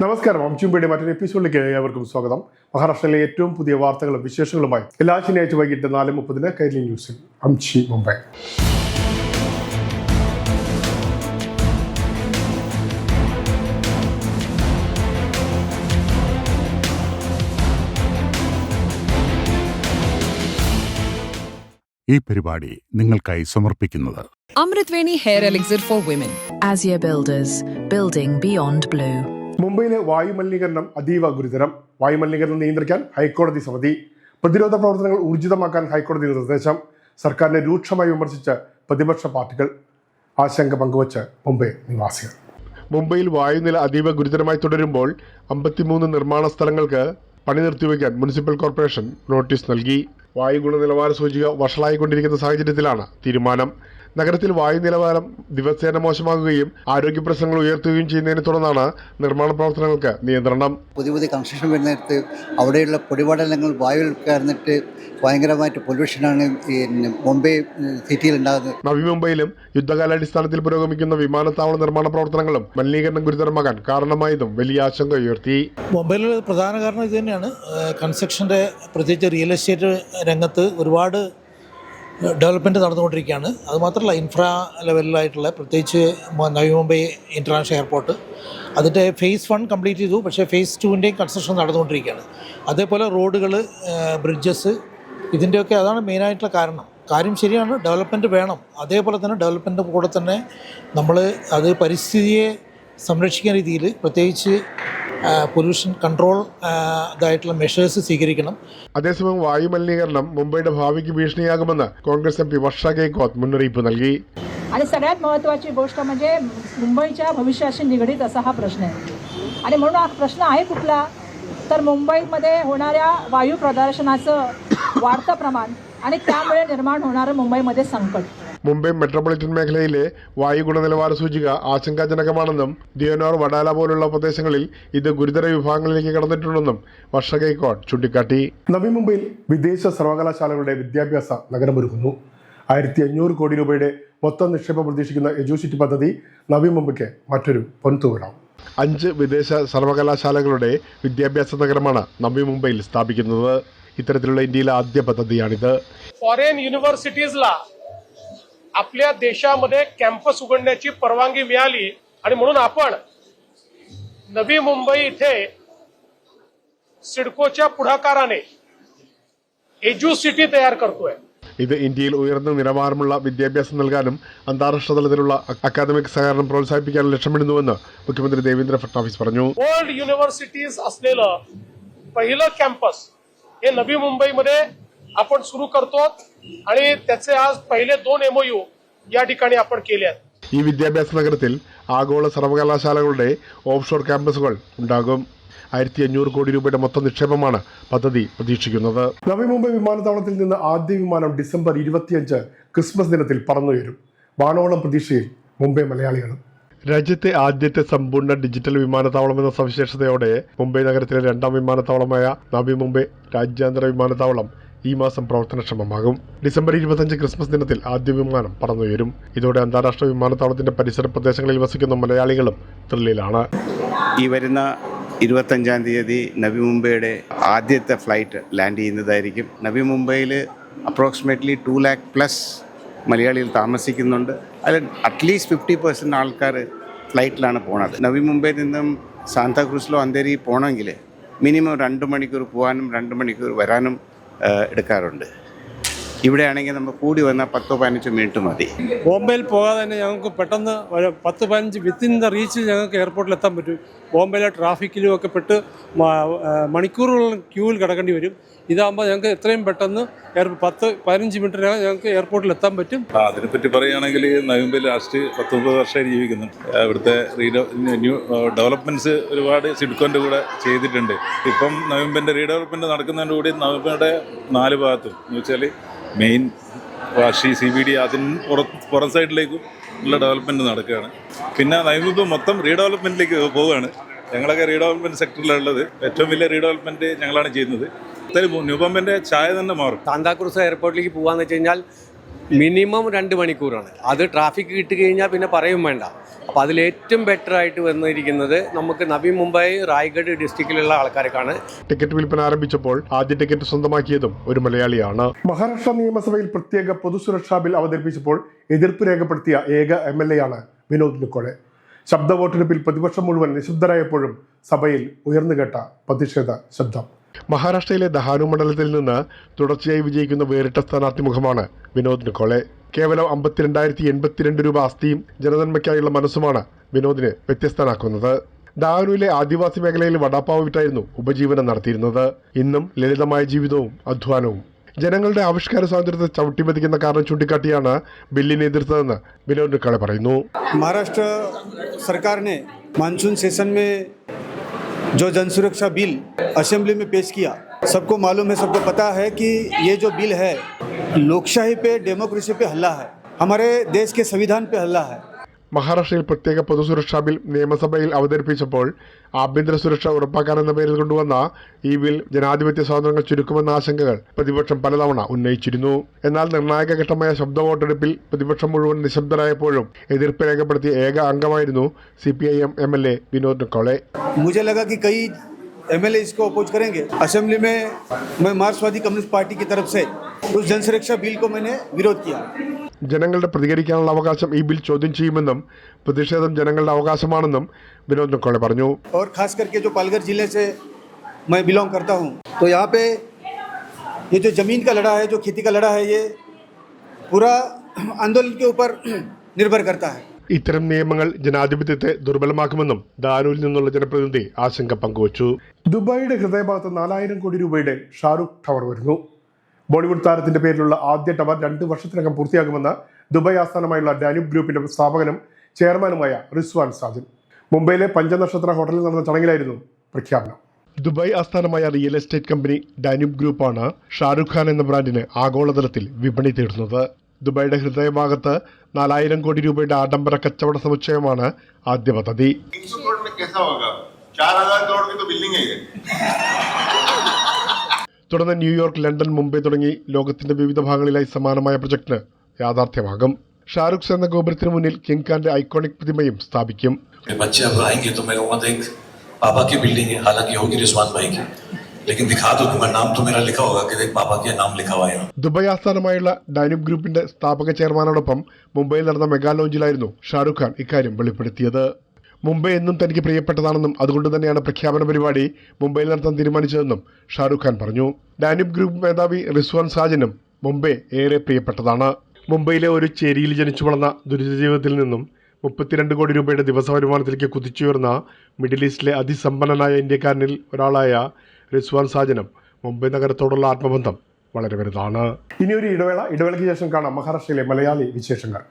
നമസ്കാരം. അംശുംപേടി മറ്റൊരു എപ്പിസോഡിലേക്ക് ഏവർക്കും സ്വാഗതം. മഹാരാഷ്ട്രയിലെ ഏറ്റവും പുതിയ വാർത്തകളും വിശേഷങ്ങളുമായി എല്ലാ ശനിയാഴ്ച വൈകിട്ട് 4:30 കൈരളി ന്യൂസിൽ അംശി മുംബൈ. ഈ പരിപാടി നിങ്ങൾക്കായി സമർപ്പിക്കുന്നത് Amritveni hair elixir for women. Azure Builders, building beyond blue. മുംബൈയിലെ വായുമലിനീകരണം അതീവ ഗുരുതരം. വായുമലിനീകരണം നിയന്ത്രിക്കാൻ ഹൈക്കോടതി സമിതി. പ്രതിരോധ പ്രവർത്തനങ്ങൾ ഊർജിതമാക്കാൻ ഹൈക്കോടതി നിർദ്ദേശം. സർക്കാരിനെ രൂക്ഷമായി വിമർശിച്ച് പ്രതിപക്ഷ പാർട്ടികൾ. ആശങ്ക പങ്കുവച്ച് മുംബൈ നിവാസികൾ. മുംബൈയിൽ വായുനില അതീവ ഗുരുതരമായി തുടരുമ്പോൾ 53 നിർമ്മാണ സ്ഥലങ്ങൾക്ക് പണി നിർത്തിവെക്കാൻ മുനിസിപ്പൽ കോർപ്പറേഷൻ നോട്ടീസ് നൽകി. വായു ഗുണനിലവാര സൂചിക വഷളായിക്കൊണ്ടിരിക്കുന്ന സാഹചര്യത്തിലാണ് തീരുമാനം. നഗരത്തിൽ വായു നിലവാരം ദിവസേന മോശമാകുകയും ആരോഗ്യ പ്രശ്നങ്ങൾ ഉയർത്തുകയും ചെയ്യുന്നതിനെ തുടർന്നാണ് നിർമ്മാണ പ്രവർത്തനങ്ങൾക്ക് നിയന്ത്രണം. പുതിയ കൺസ്ട്രക്ഷൻ വരുന്നിടത്ത് അവിടെയുള്ള പൊടിപടലങ്ങൾ വായുവിൽ കയർന്നിട്ട് ഭയങ്കരമായിട്ട് പൊല്യൂഷനാണ് ഈ മുംബൈ സിറ്റിയിൽ ഉണ്ടാകുന്നത്. നവി മുംബൈയിലും യുദ്ധകാലാടിസ്ഥാനത്തിൽ പുരോഗമിക്കുന്ന വിമാനത്താവള നിർമ്മാണ പ്രവർത്തനങ്ങളും മലിനീകരണം ഗുരുതരമാകാൻ കാരണമായതും വലിയ ആശങ്ക ഉയർത്തി. മുംബൈയിൽ പ്രധാന കാരണം ഇത് തന്നെയാണ്. കൺസ്ട്രക്ഷൻ്റെ പ്രത്യേകിച്ച് റിയൽ എസ്റ്റേറ്റ് രംഗത്ത് ഒരുപാട് ഡെവലപ്മെൻറ്റ് നടന്നുകൊണ്ടിരിക്കുകയാണ്. അതുമാത്രമല്ല ഇൻഫ്രാ ലെവലിലായിട്ടുള്ള പ്രത്യേകിച്ച് നവി മുംബൈ ഇൻ്റർനാഷണൽ എയർപോർട്ട് അതിൻ്റെ ഫേസ് 1 കംപ്ലീറ്റ് ചെയ്തു. പക്ഷേ ഫേസ് 2ൻ്റെയും കൺസ്ട്രക്ഷൻ നടന്നുകൊണ്ടിരിക്കുകയാണ്. അതേപോലെ റോഡുകൾ, ബ്രിഡ്ജസ്, ഇതിൻ്റെയൊക്കെ അതാണ് മെയിനായിട്ടുള്ള കാര്യം ശരിയാണ്. ഡെവലപ്മെൻറ്റ് വേണം. അതേപോലെ തന്നെ ഡെവലപ്മെൻറ്റ് കൂടെ തന്നെ നമ്മൾ അത് പരിസ്ഥിതിയെ സംരക്ഷിക്കുന്ന രീതിയിൽ പ്രത്യേകിച്ച് പൊല്യൂഷൻ കൺട്രോൾ ഇതായിട്ടുള്ള മെഷേഴ്സ് സ്വീകരിക്കണം. അതേസമയം വായു മലിനീകരണം മുംബൈയുടെ ഭാവിക്ക് ഭീഷണിയാകുമെന്ന് കോൺഗ്രസ് MP വർഷ ഗെയ്ക്വാദ് മുന്നറിയിപ്പ് നൽകി. आणि सगळ्यात महत्त्वाची गोष्ट म्हणजे मुंबईच्या भविष्याशी निगडीत असा हा प्रश्न आहे. आणि म्हणून हा प्रश्न आहे कुठला, तर मुंबईमध्ये होणाऱ्या वायू प्रदूषणाचं वाढतं प्रमाण आणि त्यामुळे निर्माण होणारं मुंबईमध्ये संकट. മുംബൈ മെട്രോപൊളിറ്റൻ മേഖലയിലെ വായു ഗുണനിലവാര സൂചിക ആശങ്കാജനകമാണെന്നും ദിയോനോർ, വഡാല പോലുള്ള പ്രദേശങ്ങളിൽ ഇത് ഗുരുതര വിഭാഗങ്ങളിലേക്ക് കടന്നിട്ടുണ്ടെന്നും വർഷ ഗെയ്ക്വാഡ് ചൂണ്ടിക്കാട്ടി. നവി മുംബൈയിൽ വിദേശ സർവകലാശാലകളുടെ വിദ്യാഭ്യാസ നഗരമൊരുങ്ങുന്നു. 1500 കോടി രൂപയുടെ മൊത്തം നിക്ഷേപം പ്രതീക്ഷിക്കുന്ന എജുസിറ്റി പദ്ധതി നവി മുംബൈക്ക് മറ്റൊരു പൊൻതൂവലാണ്. 5 വിദേശ സർവകലാശാലകളുടെ വിദ്യാഭ്യാസ നഗരമാണ് നവി മുംബൈയിൽ സ്ഥാപിക്കുന്നത്. ഇത്തരത്തിലുള്ള ഇന്ത്യയിലെ ആദ്യ പദ്ധതിയാണിത്. फॉरेन युनिव्हर्सिटीजला आपल्या देशामध्ये कॅम्पस उघडण्याची परवानगी मिळाली आणि म्हणून आपण नवी मुंबई इथे सिडकोच्या पुढाकाराने एज्यू सिटी तयार करतोय. ഇത് ഇന്ത്യയിൽ ഉയർന്ന നിലവാരമുള്ള വിദ്യാഭ്യാസം നൽകാനും അന്താരാഷ്ട്ര തലത്തിലുള്ള അക്കാദമിക് സഹകരണം പ്രോത്സാഹിപ്പിക്കാനും ലക്ഷ്യമിടുന്നുവെന്ന് മുഖ്യമന്ത്രി ദേവേന്ദ്ര ഫഡ്നാവിസ് പറഞ്ഞു. वर्ल्ड युनिव्हर्सिटीज असलेलं पहिलं कॅम्पस हे नवी मुंबईमध्ये आपण सुरू करतो आणि त्याचे आज पहिले 2 MOU या ठिकाणी आपण केले आहेत. ഈ വിദ്യാഭ്യാസ നഗരത്തിൽ ആഗോള സർവകലാശാലകളുടെ ഓഫ്ഷോർ ക്യാമ്പസുകൾ ഉണ്ടാകും. 1500 കോടി രൂപയുടെ മൊത്തം നിക്ഷേപമാണ് പദ്ധതി പ്രതീക്ഷിക്കുന്നത്. നവി മുംബൈ വിമാനത്താവളത്തിൽ നിന്ന് ആദ്യ വിമാനം ഡിസംബർ 25 ക്രിസ്മസ് ദിനത്തിൽ പറന്നുയരും. വാനോളം പ്രതീക്ഷയിൽ മുംബൈ മലയാളികളും. രാജ്യത്തെ ആദ്യത്തെ സമ്പൂർണ്ണ ഡിജിറ്റൽ വിമാനത്താവളം എന്ന സവിശേഷതയോടെ മുംബൈ നഗരത്തിലെ 2ാം വിമാനത്താവളമായ നവി മുംബൈ രാജ്യാന്തര വിമാനത്താവളം ഈ മാസം പ്രവർത്തനക്ഷമമാകും. ഡിസംബർ 25 ക്രിസ്മസ് ദിനത്തിൽ ആദ്യ വിമാനം പറന്നുയരും. ഇതോടെ അന്താരാഷ്ട്ര വിമാനത്താവളത്തിന്റെ പരിസര പ്രദേശങ്ങളിൽ വസിക്കുന്ന മലയാളികളും ത്രില്ലിലാണ്. ഈ വരുന്ന 25-ാം തീയതി നവി മുംബൈയുടെ ആദ്യത്തെ ഫ്ലൈറ്റ് ലാൻഡ് ചെയ്യുന്നതായിരിക്കും. നവി മുംബൈയിൽ അപ്രോക്സിമേറ്റ്ലി 2 lakh പ്ലസ് മലയാളികൾ താമസിക്കുന്നുണ്ട്. അതിൽ അറ്റ്ലീസ്റ്റ് 50% ആൾക്കാർ ഫ്ലൈറ്റിലാണ് പോണത്. നവി മുംബൈയിൽ നിന്നും സാന്താക്രൂസിലോ അന്തേരി പോകണമെങ്കിൽ മിനിമം 2 മണിക്കൂർ പോകാനും 2 മണിക്കൂർ വരാനും എടുക്കാറുണ്ട്. ഇവിടെയാണെങ്കിൽ നമ്മൾ കൂടി വന്നാൽ 10-15 മിനിറ്റ് മതി. ബോംബെയിൽ പോകാതെ തന്നെ ഞങ്ങൾക്ക് പെട്ടെന്ന് ഒരു 10-15 വിത്തിൻ ദ റീച്ചിൽ ഞങ്ങൾക്ക് എയർപോർട്ടിൽ എത്താൻ പറ്റും. ബോംബെയിലെ ട്രാഫിക്കിലും ഒക്കെ പെട്ട് മണിക്കൂറുകൾ ക്യൂവിൽ കിടക്കേണ്ടി വരും. ഇതാകുമ്പോൾ ഞങ്ങൾക്ക് എത്രയും പെട്ടെന്ന് 10-15 മിനിറ്റിനകം ഞങ്ങൾക്ക് എയർപോർട്ടിൽ എത്താൻ പറ്റും. അതിനെപ്പറ്റി പറയുകയാണെങ്കിൽ നവംബറിൽ ലാസ്റ്റ് 10-30 വർഷമായി ജീവിക്കുന്നു. ഇവിടുത്തെ ന്യൂ ഡെവലപ്മെൻറ്റ്സ് ഒരുപാട് സിഡ്കോൻ്റെ കൂടെ ചെയ്തിട്ടുണ്ട്. ഇപ്പം നവംബറിൻ്റെ റീഡെവലപ്മെൻറ്റ് നടക്കുന്നതിൻ്റെ കൂടി നവംബറുടെ 4 ഭാഗത്തും എന്ന് വെച്ചാൽ മെയിൻ വാഷി CBD അതിന് പുറം സൈഡിലേക്കും ഉള്ള ഡെവലപ്മെൻറ്റ് നടക്കുകയാണ്. പിന്നെ നവംബർ മൊത്തം റീഡെവലപ്മെൻറ്റിലേക്ക് പോവുകയാണ്. ഞങ്ങളൊക്കെ റീഡെവലപ്മെൻറ്റ് സെക്ടറിലുള്ളത്. ഏറ്റവും വലിയ റീഡെവലപ്മെൻറ്റ് ഞങ്ങളാണ് ചെയ്യുന്നത്. ന്യൂ ബോംബെൻ്റെ ചായ തന്നെ മാറും. സാന്താക്രൂസ് എയർപോർട്ടിലേക്ക് പോകാമെന്ന് വെച്ച് കഴിഞ്ഞാൽ മിനിമം 2 മണിക്കൂറാണ്. അത് ട്രാഫിക് കിട്ടി കഴിഞ്ഞാൽ പിന്നെ പറയും വേണ്ട. അപ്പോൾ അതിലേറ്റവും ബെറ്റർ ആയിട്ട് വന്നിരിക്കുന്നത് നമുക്ക് നവി മുംബൈ റായ്ഗഡ് ഡിസ്ട്രിക്റ്റിലുള്ള ആൾക്കാർക്കാണ്. ടിക്കറ്റ് വിൽപ്പന ആരംഭിച്ചപ്പോൾ ആദ്യ ടിക്കറ്റ് സ്വന്തമാക്കിയതും ഒരു മലയാളിയാണ്. മഹാരാഷ്ട്ര നിയമസഭയിൽ പ്രത്യേക പൊതുസുരക്ഷാ ബിൽ അവതരിപ്പിച്ചപ്പോൾ എതിർപ്പ് രേഖപ്പെടുത്തിയ ഏക MLA ആണ് വിനോദ് നിക്കോളെ. ശബ്ദ വോട്ടെടുപ്പിൽ പ്രതിപക്ഷം മുഴുവൻ നിശബ്ദരായപ്പോഴും സഭയിൽ ഉയർന്നുകേട്ട പ്രതിഷേധ ശബ്ദം. മഹാരാഷ്ട്രയിലെ ദഹാനു മണ്ഡലത്തിൽ നിന്ന് തുടർച്ചയായി വിജയിക്കുന്ന വേറിട്ട സ്ഥാനാർത്ഥി മുഖമാണ് വിനോദ് നിക്കോളെ. കേവലം 52,082 രൂപ ആസ്തിയും ജനനന്മയ്ക്കായുള്ള മനസ്സുമാണ് വിനോദിനെ വ്യത്യസ്തനാക്കുന്നത്. ദഹാനുവിലെ ആദിവാസി മേഖലയിൽ വടാപ്പാവ് വിറ്റായിരുന്നു ഉപജീവനം നടത്തിയിരുന്നത്. ഇന്നും ലളിതമായ ജീവിതവും അധ്വാനവും. ജനങ്ങളുടെ ആവിഷ്കാര സ്വാതന്ത്ര്യത്തെ ചവിട്ടിമതിക്കുന്ന കാരണം ചൂണ്ടിക്കാട്ടിയാണ് ബില്ലിനെ എതിർത്തതെന്ന് വിനോദ് നിക്കോളെ പറയുന്നു. महाराष्ट्र सरकार ने मानसून सेशन में जो जन सुरक्षा बिल असेंबली में पेश किया, सबको मालूम है, सबको पता है कि ये जो बिल है लोकशाही पे, डेमोक्रेसी पे हल्ला है, हमारे देश के संविधान पे हल्ला है. മഹാരാഷ്ട്രയിൽ പ്രത്യേക പൊതുസുരക്ഷാ ബിൽ നിയമസഭയിൽ അവതരിപ്പിച്ചപ്പോൾ ആഭ്യന്തര സുരക്ഷ ഉറപ്പാക്കാനെന്ന പേരിൽ കൊണ്ടുവന്ന ഈ ബിൽ ജനാധിപത്യ സ്വാതന്ത്ര്യങ്ങൾ ചുരുക്കുമെന്ന ആശങ്കകൾ പ്രതിപക്ഷം പലതവണ ഉന്നയിച്ചിരുന്നു. എന്നാൽ നിർണായക ഘട്ടമായ ശബ്ദ വോട്ടെടുപ്പിൽ പ്രതിപക്ഷം മുഴുവൻ നിശബ്ദരായപ്പോഴും എതിർപ്പ് രേഖപ്പെടുത്തിയ ഏക അംഗമായിരുന്നു CPIM MLA വിനോദ് നിക്കോളെ. मुझे लगा कि कई MLA इसको अपोज करेंगे. असेंबली में मैं मार्क्सवादी कम्युनिस्ट पार्टी की तरफ से उस जन सुरक्षा बिल को मैंने विरोध किया. ജനങ്ങളുടെ പ്രതികരിക്കാനുള്ള അവകാശം ഈ ബിൽ ചോദ്യം ചെയ്യുമെന്നും പ്രതിഷേധം ജനങ്ങളുടെ അവകാശമാണെന്നും വിനോദ് നിക്കോളെ പറഞ്ഞു. और खास करके जो पालघर जिले से मैं बिलोंग करता हूँ, तो यहाँ पे ये जो ज़मीन का लड़ा है, जो खेती का लड़ा है, ये पूरा आंदोलन के ऊपर निर्भर करता है. ഇത്തരം നിയമങ്ങൾ ജനാധിപത്യത്തെ ദുർബലമാക്കുമെന്നും ദാനുവിൽ നിന്നുള്ള ജനപ്രതിനിധി ആശങ്ക പങ്കുവച്ചു. ദുബായിയുടെ ഹൃദയഭാഗത്ത് 4,000 കോടി രൂപയുടെ ഷാരൂഖ് ടവർ വരുന്നു. ബോളിവുഡ് താരത്തിന്റെ പേരിലുള്ള ആദ്യ ടവർ 2 വർഷത്തിനകം പൂർത്തിയാകുമെന്ന് ദുബായ് ആസ്ഥാനമായുള്ള ഡാന്യൂബ് ഗ്രൂപ്പിന്റെ സ്ഥാപകനും ചെയർമാനുമായ റിസ്വാൻ സാജിൻ. മുംബൈയിലെ പഞ്ചനക്ഷത്ര ഹോട്ടലിൽ നടന്ന ചടങ്ങിലായിരുന്നു പ്രഖ്യാപനം. ദുബായ് ആസ്ഥാനമായ റിയൽ എസ്റ്റേറ്റ് കമ്പനി ഡാന്യൂബ് ഗ്രൂപ്പാണ് ഷാരൂഖ് ഖാൻ എന്ന ബ്രാൻഡിന് ആഗോളതലത്തിൽ വിപണി തേടുന്നത്. ദുബായിയുടെ ഹൃദയഭാഗത്ത് 4,000 കോടി രൂപയുടെ ആഡംബര കച്ചവട സമുച്ചയമാണ് ആദ്യ പദ്ധതി. തുടർന്ന് ന്യൂയോർക്ക്, ലണ്ടൻ, മുംബൈ തുടങ്ങി ലോകത്തിന്റെ വിവിധ ഭാഗങ്ങളിലായി സമാനമായ പ്രൊജക്ടിന് യാഥാർത്ഥ്യമാകും. ഷാരൂഖ് എന്ന ഗോപുരത്തിന് മുന്നിൽ കിങ് ഖാന്റെ ഐക്കോണിക് പ്രതിമയും സ്ഥാപിക്കും. ദുബായ് ആസ്ഥാനമായുള്ള ഡാന്യൂബ് ഗ്രൂപ്പിന്റെ സ്ഥാപക ചെയർമാനോടൊപ്പം മുംബൈയിൽ നടന്ന മെഗാ ലോഞ്ചിലായിരുന്നു ഷാരൂഖ് ഖാൻ ഇക്കാര്യം വെളിപ്പെടുത്തിയത്. മുംബൈ എന്നും തനിക്ക് പ്രിയപ്പെട്ടതാണെന്നും അതുകൊണ്ട് തന്നെയാണ് പ്രഖ്യാപന പരിപാടി മുംബൈയിൽ നടത്താൻ തീരുമാനിച്ചതെന്നും ഷാരൂഖ് ഖാൻ പറഞ്ഞു. ഡാന്യൂബ് ഗ്രൂപ്പ് മേധാവി റിസ്വാൻ സാജിനും മുംബൈ ഏറെ പ്രിയപ്പെട്ടതാണ്. മുംബൈയിലെ ഒരു ചേരിയിൽ ജനിച്ചു വളർന്ന ദുരിത ജീവിതത്തിൽ നിന്നും 32 കോടി രൂപയുടെ ദിവസ വരുമാനത്തിലേക്ക് കുതിച്ചുയർന്ന മിഡിൽ ഈസ്റ്റിലെ അതിസമ്പന്നനായ ഇന്ത്യക്കാരനിൽ ഒരാളായ റിസ്വാൻ സാജനും മുംബൈ നഗരത്തോടുള്ള ആത്മബന്ധം വളരെ വലുതാണ്. ഇനിയൊരു ഇടവേളയ്ക്ക് ശേഷം കാണാം മഹാരാഷ്ട്രയിലെ മലയാളി വിശേഷങ്ങൾ.